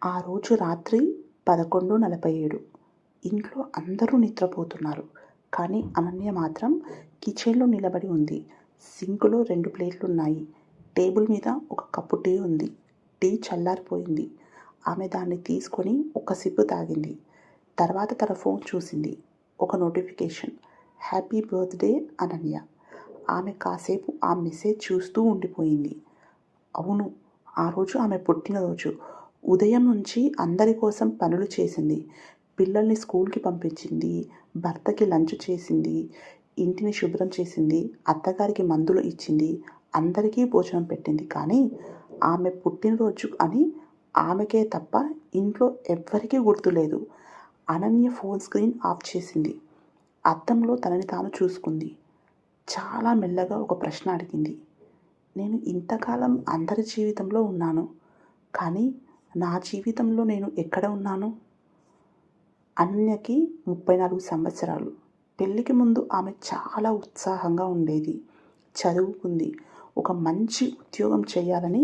ఆ రోజు రాత్రి 11:47. ఇంట్లో అందరూ నిద్రపోతున్నారు. కానీ అనన్య మాత్రం కిచెన్‌లో నిలబడి ఉంది. సింక్‌లో 2 ప్లేట్లున్నాయి. టేబుల్ మీద ఒక కప్పు టీ ఉంది. టీ చల్లారిపోయింది. ఆమె దాన్ని తీసుకొని ఒక సిప్ తాగింది. తర్వాత తన ఫోన్ చూసింది. ఒక నోటిఫికేషన్. Happy birthday Ananya. ఆమె కాసేపు ఆ మెసేజ్ చూస్తూ ఉండిపోయింది. అవును, ఆ రోజు ఆమె పుట్టినరోజు. ఉదయం నుంచి అందరి కోసం పనులు చేసింది. పిల్లల్ని స్కూల్‌కి పంపించింది. భర్తకి లంచ్ చేసింది. ఇంటిని శుభ్రం చేసింది. అత్తగారికి మందులు ఇచ్చింది. అందరికీ భోజనం పెట్టింది. కానీ ఆమె పుట్టినరోజు అని ఆమెకే తప్ప ఇంట్లో ఎవ్వరికీ గుర్తులేదు. అనన్య ఫోన్ స్క్రీన్ ఆఫ్ చేసింది. అద్దంలో తనని తాను చూసుకుంది. చాలా మెల్లగా ఒక ప్రశ్న అడిగింది. నేను ఇంతకాలం అందరి జీవితంలో ఉన్నాను. కానీ నా జీవితంలో నేను ఎక్కడ ఉన్నాను? అనన్యకి 34 సంవత్సరాలు. పెళ్ళికి ముందు ఆమె చాలా ఉత్సాహంగా ఉండేది. చదువుకుంది. ఒక మంచి ఉద్యోగం చేయాలని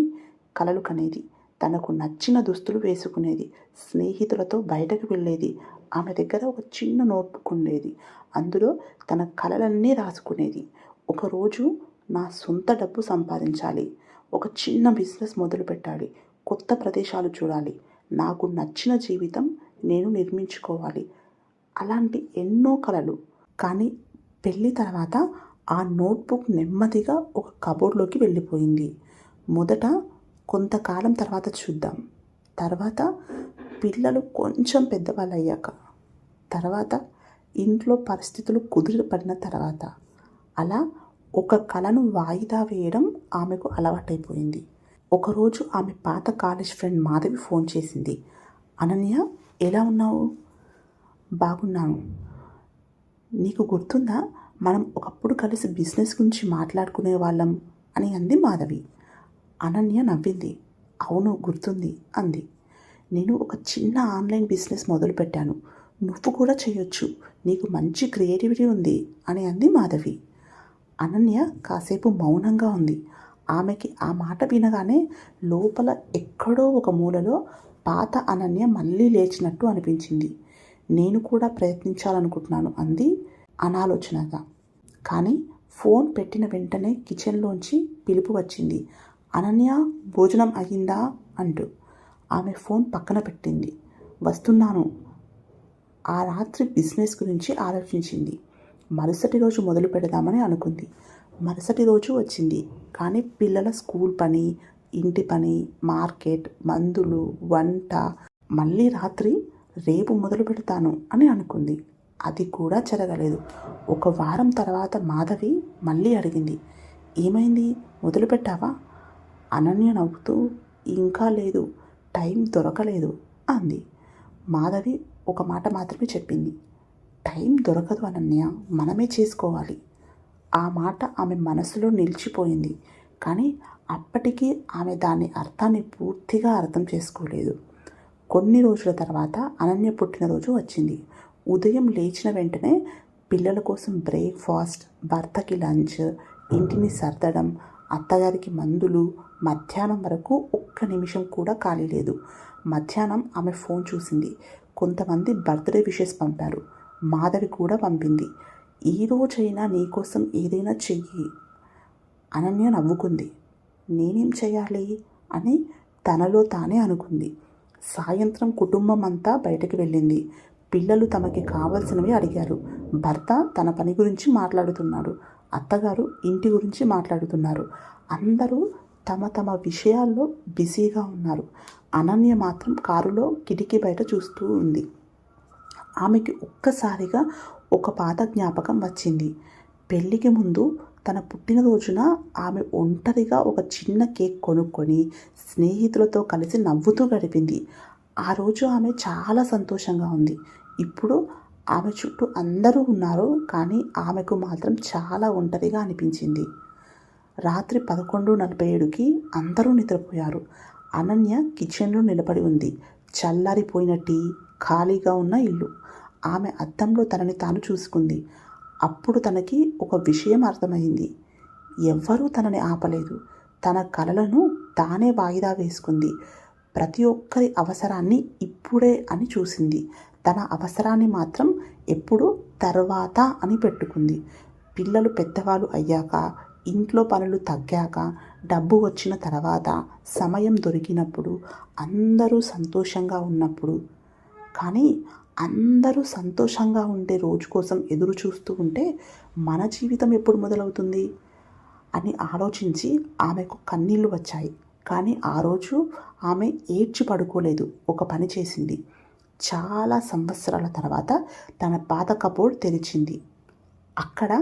కలలు కనేది. తనకు నచ్చిన దుస్తులు వేసుకునేది. స్నేహితులతో బయటకు వెళ్ళేది. ఆమె దగ్గర ఒక చిన్న నోట్బుక్ ఉండేది. అందులో తన కలలన్నీ రాసుకునేది. ఒకరోజు నా సొంత డబ్బు సంపాదించాలి. ఒక చిన్న బిజినెస్ మొదలుపెట్టాలి. కొత్త ప్రదేశాలు చూడాలి. నాకు నచ్చిన జీవితం నేను నిర్మించుకోవాలి. అలాంటి ఎన్నో కలలు. కానీ పెళ్ళి తర్వాత ఆ నోట్బుక్ నెమ్మదిగా ఒక కబోర్డ్లోకి వెళ్ళిపోయింది. మొదట కొంతకాలం తర్వాత చూద్దాం. తర్వాత పిల్లలు కొంచెం పెద్దవాళ్ళు అయ్యాక. తర్వాత ఇంట్లో పరిస్థితులు కుదిరిపడిన తర్వాత. అలా ఒక కలను వాయిదా వేయడం ఆమెకు అలవాటైపోయింది. ఒకరోజు ఆమె పాత కాలేజ్ ఫ్రెండ్ మాధవి ఫోన్ చేసింది. అనన్య, ఎలా ఉన్నావు? బాగున్నాను. నీకు గుర్తుందా, మనం ఒకప్పుడు కలిసి బిజినెస్ గురించి మాట్లాడుకునే వాళ్ళం అని అంది మాధవి. అనన్య నవ్వింది. అవును, గుర్తుంది అంది. నేను ఒక చిన్న ఆన్లైన్ బిజినెస్ మొదలుపెట్టాను. నువ్వు కూడా చేయొచ్చు. నీకు మంచి క్రియేటివిటీ ఉంది అని అంది మాధవి. అనన్య కాసేపు మౌనంగా ఉంది. ఆమెకి ఆ మాట వినగానే లోపల ఎక్కడో ఒక మూలలో పాత అనన్య మళ్ళీ లేచినట్టు అనిపించింది. నేను కూడా ప్రయత్నించాలనుకుంటున్నాను అంది అనాలోచనగా. కానీ ఫోన్ పెట్టిన వెంటనే కిచెన్లోంచి పిలుపు వచ్చింది. అనన్య, భోజనం అయ్యిందా అంటూ. ఆమె ఫోన్ పక్కన పెట్టింది. వస్తున్నాను. ఆ రాత్రి బిజినెస్ గురించి ఆలోచించింది. మరుసటి రోజు మొదలు పెడదామని అనుకుంది. మరుసటి రోజు వచ్చింది. కానీ పిల్లల స్కూల్ పని, ఇంటి పని, మార్కెట్, మందులు, వంట. మళ్ళీ రాత్రి రేపు మొదలు పెడతాను అని అనుకుంది. అది కూడా జరగలేదు. ఒక వారం తర్వాత మాధవి మళ్ళీ అడిగింది. ఏమైంది, మొదలు పెట్టావా? అనన్య నవ్వుతూ, ఇంకా లేదు, టైం దొరకలేదు అంది. మాధవి ఒక మాట మాత్రమే చెప్పింది. టైం దొరకదు అనన్య, మనమే చేసుకోవాలి. ఆ మాట ఆమె మనసులో నిలిచిపోయింది. కానీ అప్పటికీ ఆమె దాని అర్థాన్ని పూర్తిగా అర్థం చేసుకోలేదు. కొన్ని రోజుల తర్వాత అనన్య పుట్టినరోజు వచ్చింది. ఉదయం లేచిన వెంటనే పిల్లల కోసం బ్రేక్ఫాస్ట్, భర్తకి లంచ్, ఇంటిని సర్దడం, అత్తగారికి మందులు. మధ్యాహ్నం వరకు ఒక్క నిమిషం కూడా ఖాళీ లేదు. మధ్యాహ్నం ఆమె ఫోన్ చూసింది. కొంతమంది బర్త్డే విషెస్ పంపారు. మాధవి కూడా పంపింది. ఈరోజైనా నీకోసం ఏదైనా చెయ్యి. అనన్య నవ్వుకుంది. నేనేం చేయాలి అని తనలో తానే అనుకుంది. సాయంత్రం కుటుంబం అంతా బయటకు వెళ్ళింది. పిల్లలు తమకి కావలసినవి అడిగారు. భర్త తన పని గురించి మాట్లాడుతున్నాడు. అత్తగారు ఇంటి గురించి మాట్లాడుతున్నారు. అందరూ తమ తమ విషయాల్లో బిజీగా ఉన్నారు. అనన్య మాత్రం కారులో కిటికీ బయట చూస్తూ ఉంది. ఆమెకి ఒక్కసారిగా ఒక పాత జ్ఞాపకం వచ్చింది. పెళ్ళికి ముందు తన పుట్టినరోజున ఆమె ఒంటరిగా ఒక చిన్న కేక్ కొనుక్కొని స్నేహితులతో కలిసి నవ్వుతూ గడిపింది. ఆ రోజు ఆమె చాలా సంతోషంగా ఉంది. ఇప్పుడు ఆమె చుట్టూ అందరూ ఉన్నారు. కానీ ఆమెకు మాత్రం చాలా ఒంటరిగా అనిపించింది. రాత్రి 11:47కి అందరూ నిద్రపోయారు. అనన్య కిచెన్లో నిలబడి ఉంది. చల్లారిపోయిన టీ, ఖాళీగా ఉన్న ఇల్లు. ఆమె అద్దంలో తనని తాను చూసుకుంది. అప్పుడు తనకి ఒక విషయం అర్థమైంది. ఎవ్వరూ తనని ఆపలేదు. తన కలలను తానే వాయిదా వేసుకుంది. ప్రతి ఒక్కరి అవసరాన్ని ఇప్పుడే అని చూసింది. తన అవసరాన్ని మాత్రం ఎప్పుడు తర్వాత అని పెట్టుకుంది. పిల్లలు పెద్దవాళ్ళు అయ్యాక, ఇంట్లో పనులు తగ్గాక, డబ్బు వచ్చిన తర్వాత, సమయం దొరికినప్పుడు, అందరూ సంతోషంగా ఉన్నప్పుడు. కానీ అందరూ సంతోషంగా ఉండే రోజు కోసం ఎదురు చూస్తూ ఉంటే మన జీవితం ఎప్పుడు మొదలవుతుంది అని ఆలోచించి ఆమెకు కన్నీళ్లు వచ్చాయి. కానీ ఆ రోజు ఆమె ఏడ్చి పడుకోలేదు. ఒక పని చేసింది. చాలా సంవత్సరాల తర్వాత తన పాత కబోర్డ్ తెరిచింది. అక్కడ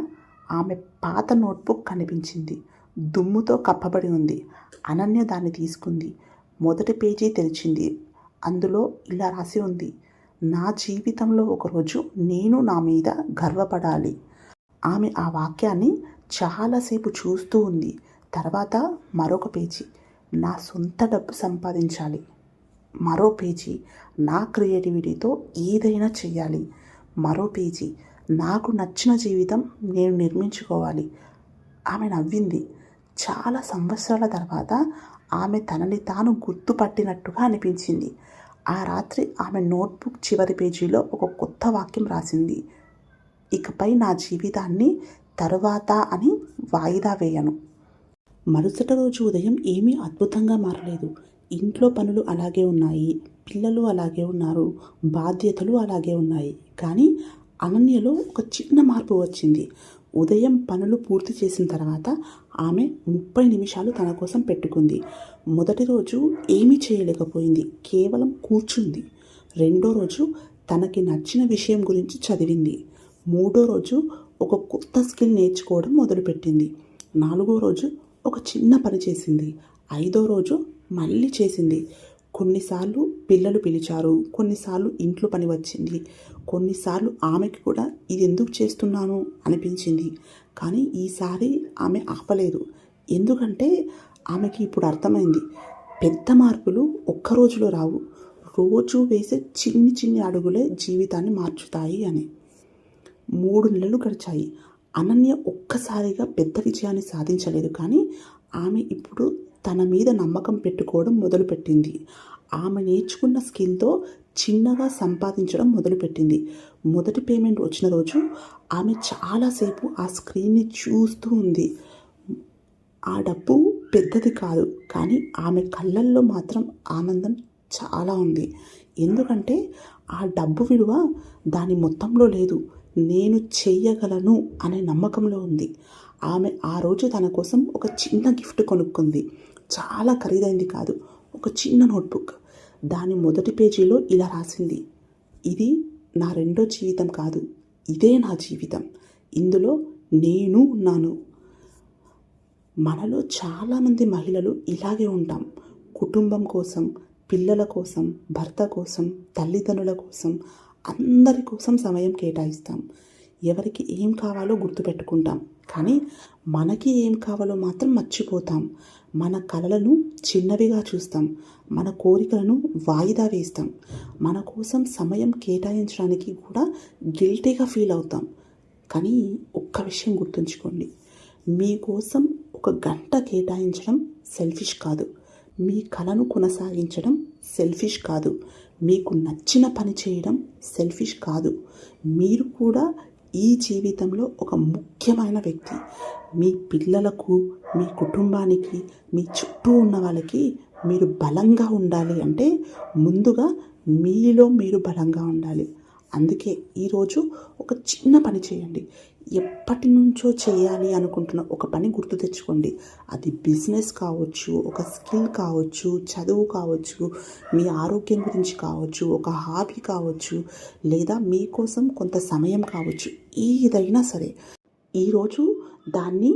ఆమె పాత నోట్బుక్ కనిపించింది. దుమ్ముతో కప్పబడి ఉంది. అనన్య దాన్ని తీసుకుంది. మొదటి పేజీ తెరిచింది. అందులో ఇలా రాసి ఉంది: నా జీవితంలో ఒకరోజు నేను నా మీద గర్వపడాలి. ఆమె ఆ వాక్యాన్ని చాలాసేపు చూస్తూ ఉంది. తర్వాత మరొక పేజీ, నా సొంత డబ్బు సంపాదించాలి. మరో పేజీ, నా క్రియేటివిటీతో ఏదైనా చెయ్యాలి. మరో పేజీ, నాకు నచ్చిన జీవితం నేను నిర్మించుకోవాలి. ఆమె నవ్వింది. చాలా సంవత్సరాల తర్వాత ఆమె తనని తాను గుర్తుపట్టినట్టుగా అనిపించింది. ఆ రాత్రి ఆమె నోట్బుక్ చివరి పేజీలో ఒక కొత్త వాక్యం రాసింది: ఇకపై నా జీవితాన్ని తరువాత అని వాయిదా వేయను. మరుసటి రోజు ఉదయం ఏమీ అద్భుతంగా మారలేదు. ఇంట్లో పనులు అలాగే ఉన్నాయి, పిల్లలు అలాగే ఉన్నారు, బాధ్యతలు అలాగే ఉన్నాయి. కానీ అనన్యలో ఒక చిన్న మార్పు వచ్చింది. ఉదయం పనులు పూర్తి చేసిన తర్వాత ఆమె 30 నిమిషాలు తన కోసం పెట్టుకుంది. మొదటి రోజు ఏమీ చేయలేకపోయింది, కేవలం కూర్చుంది. రెండో రోజు తనకి నచ్చిన విషయం గురించి చదివింది. మూడో రోజు ఒక కొత్త స్కిల్ నేర్చుకోవడం మొదలుపెట్టింది. నాలుగో రోజు ఒక చిన్న పని చేసింది. ఐదో రోజు మళ్ళీ చేసింది. కొన్నిసార్లు పిల్లలు పిలిచారు, కొన్నిసార్లు ఇంట్లో పని వచ్చింది, కొన్నిసార్లు ఆమెకి కూడా ఇది ఎందుకు చేస్తున్నాను అనిపించింది. కానీ ఈసారి ఆమె ఆపలేదు. ఎందుకంటే ఆమెకి ఇప్పుడు అర్థమైంది, పెద్ద మార్పులు ఒక్క రోజులో రావు, రోజు వేసే చిన్ని చిన్ని అడుగులే జీవితాన్ని మార్చుతాయి అని. 3 నెలలు గడిచాయి. అనన్య ఒక్కసారిగా పెద్ద విజయాన్ని సాధించలేదు. కానీ ఆమె ఇప్పుడు తన మీద నమ్మకం పెట్టుకోవడం మొదలుపెట్టింది. ఆమె నేర్చుకున్న స్కిల్తో చిన్నగా సంపాదించడం మొదలుపెట్టింది. మొదటి పేమెంట్ వచ్చిన రోజు ఆమె చాలాసేపు ఆ స్క్రీన్ని చూస్తూ ఉంది. ఆ డబ్బు పెద్దది కాదు, కానీ ఆమె కళ్ళల్లో మాత్రం ఆనందం చాలా ఉంది. ఎందుకంటే ఆ డబ్బు విలువ దాని మొత్తంలో లేదు, నేను చెయ్యగలను అనే నమ్మకంలో ఉంది. ఆమె ఆ రోజు తన కోసం ఒక చిన్న గిఫ్ట్ కొనుక్కుంది. చాలా ఖరీదైంది కాదు, ఒక చిన్న నోట్బుక్. దాని మొదటి పేజీలో ఇలా రాసింది: ఇది నా రెండో జీవితం కాదు, ఇదే నా జీవితం. ఇందులో నేను ఉన్నాను. మనలో చాలామంది మహిళలు ఇలాగే ఉంటాం. కుటుంబం కోసం, పిల్లల కోసం, భర్త కోసం, తల్లిదండ్రుల కోసం, అందరి కోసం సమయం కేటాయిస్తాం. ఎవరికి ఏం కావాలో గుర్తుపెట్టుకుంటాం, కానీ మనకి ఏం కావాలో మాత్రం మర్చిపోతాం. మన కలలను చిన్నవిగా చూస్తాం, మన కోరికలను వాయిదా వేస్తాం, మన కోసం సమయం కేటాయించడానికి కూడా గిల్టీగా ఫీల్ అవుతాం. కానీ ఒక్క విషయం గుర్తుంచుకోండి, మీకోసం 1 గంట కేటాయించడం సెల్ఫిష్ కాదు, మీ కలను కొనసాగించడం సెల్ఫిష్ కాదు, మీకు నచ్చిన పని చేయడం సెల్ఫిష్ కాదు. మీరు కూడా ఈ జీవితంలో ఒక ముఖ్యమైన వ్యక్తి. మీ పిల్లలకు, మీ కుటుంబానికి, మీ చుట్టూ ఉన్న వాళ్ళకి మీరు బలంగా ఉండాలి అంటే ముందుగా మీలో మీరు బలంగా ఉండాలి. అందుకే ఈరోజు ఒక చిన్న పని చేయండి. ఎప్పటి నుంచో చేయాలి అనుకుంటున్న ఒక పని గుర్తు తెచ్చుకోండి. అది బిజినెస్ కావచ్చు, ఒక స్కిల్ కావచ్చు, చదువు కావచ్చు, మీ ఆరోగ్యం గురించి కావచ్చు, ఒక హాబీ కావచ్చు, లేదా మీకోసం కొంత సమయం కావచ్చు. ఏదైనా సరే ఈరోజు దాన్ని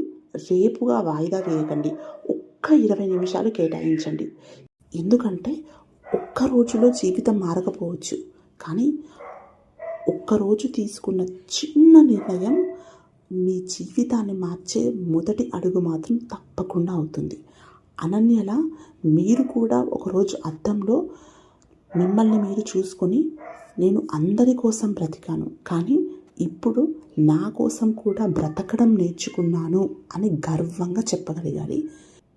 రేపుగా వాయిదా వేయకండి. ఒక్క 20 నిమిషాలు కేటాయించండి. ఎందుకంటే ఒక్క రోజులో జీవితం మారకపోవచ్చు, కానీ ఒక్కరోజు తీసుకున్న చిన్న నిర్ణయం మీ జీవితాన్ని మార్చే మొదటి అడుగు మాత్రం తప్పకుండా అవుతుంది. అనన్యలా మీరు కూడా ఒకరోజు అద్దంలో మిమ్మల్ని మీరు చూసుకొని, నేను అందరి కోసం బ్రతికాను, కానీ ఇప్పుడు నా కోసం కూడా బ్రతకడం నేర్చుకున్నాను అని గర్వంగా చెప్పగలగాలి.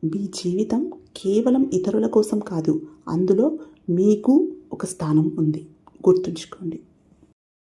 మీ జీవితం కేవలం ఇతరుల కోసం కాదు, అందులో మీకు ఒక స్థానం ఉంది. గుర్తుంచుకోండి.